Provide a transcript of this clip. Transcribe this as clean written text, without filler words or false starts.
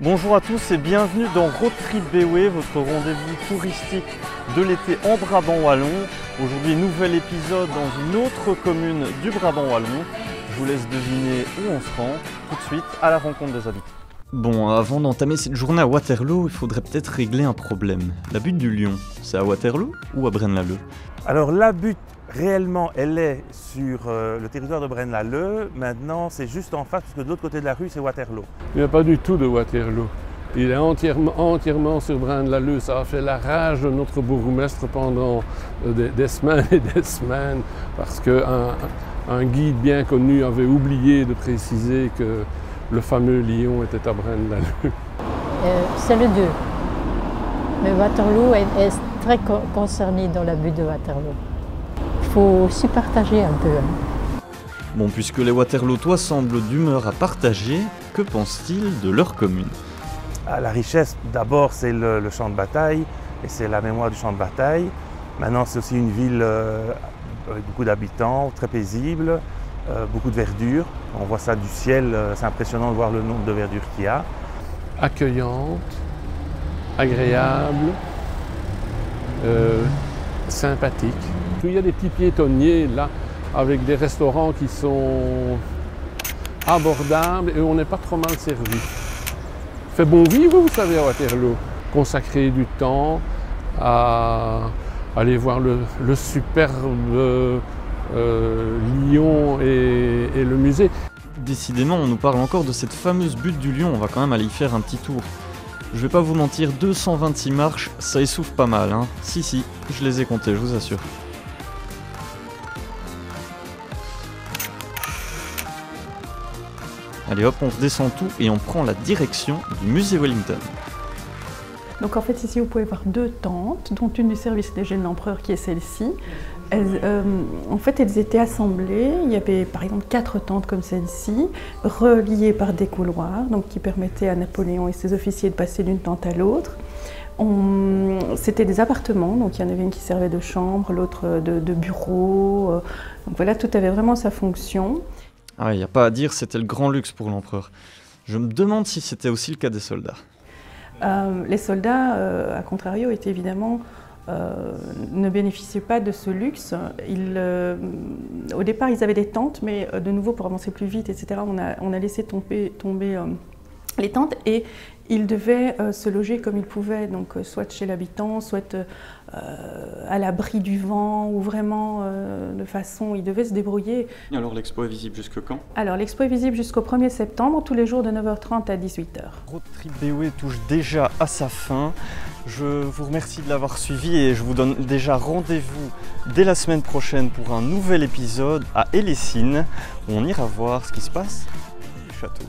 Bonjour à tous et bienvenue dans Road Trip BOE, votre rendez-vous touristique de l'été en Brabant Wallon. Aujourd'hui, nouvel épisode dans une autre commune du Brabant Wallon. Je vous laisse deviner où on se rend, tout de suite à la rencontre des habitants. Bon, avant d'entamer cette journée à Waterloo, il faudrait peut-être régler un problème. La butte du Lion, c'est à Waterloo ou à Braine-l'Alleud? Alors la butte, réellement, elle est sur le territoire de Braine-l'Alleud. Maintenant, c'est juste en face, parce que de l'autre côté de la rue, c'est Waterloo. Il n'y a pas du tout de Waterloo. Il est entièrement sur Braine-l'Alleud. Ça a fait la rage de notre bourgmestre pendant des semaines et des semaines, parce qu'un guide bien connu avait oublié de préciser que le fameux Lion était à Braine-l'Alleud. C'est le 2. Mais Waterloo est très concerné dans la butte de Waterloo. Il faut aussi partager un peu. Bon, puisque les Waterlootois semblent d'humeur à partager, que pensent-ils de leur commune? La richesse, d'abord, c'est le champ de bataille, et c'est la mémoire du champ de bataille. Maintenant, c'est aussi une ville avec beaucoup d'habitants, très paisible, beaucoup de verdure. On voit ça du ciel, c'est impressionnant de voir le nombre de verdure qu'il y a. Accueillante, agréable, sympathique. Il y a des petits piétonniers là, avec des restaurants qui sont abordables et on n'est pas trop mal servi. Il fait bon vivre, vous savez, à Waterloo. Consacrer du temps à aller voir le superbe Lion et le musée. Décidément, on nous parle encore de cette fameuse butte du Lion, on va quand même aller y faire un petit tour. Je vais pas vous mentir, 226 marches, ça essouffle pas mal, hein. Si, je les ai comptées, je vous assure. Allez hop, on redescend tout et on prend la direction du musée Wellington. Donc en fait ici vous pouvez voir deux tentes, dont une du service léger de l'empereur qui est celle-ci. En fait elles étaient assemblées, il y avait par exemple 4 tentes comme celle-ci, reliées par des couloirs, donc qui permettaient à Napoléon et ses officiers de passer d'une tente à l'autre. C'était des appartements, donc il y en avait une qui servait de chambre, l'autre de bureau, donc voilà, tout avait vraiment sa fonction. Ah, il n'y a pas à dire, c'était le grand luxe pour l'empereur. Je me demande si c'était aussi le cas des soldats. Les soldats, à contrario, étaient évidemment, ne bénéficiaient pas de ce luxe. Au départ, ils avaient des tentes, mais de nouveau, pour avancer plus vite, etc., on a laissé tomber les tentes et ils devaient se loger comme ils pouvaient, donc soit chez l'habitant, soit à l'abri du vent, ou vraiment de façon, ils devaient se débrouiller. Et alors l'expo est visible jusque quand? Alors l'expo est visible jusqu'au 1er septembre, tous les jours de 9h30 à 18h. Road Trip BOE touche déjà à sa fin. Je vous remercie de l'avoir suivi et je vous donne déjà rendez-vous dès la semaine prochaine pour un nouvel épisode à Hellessines, où on ira voir ce qui se passe au château.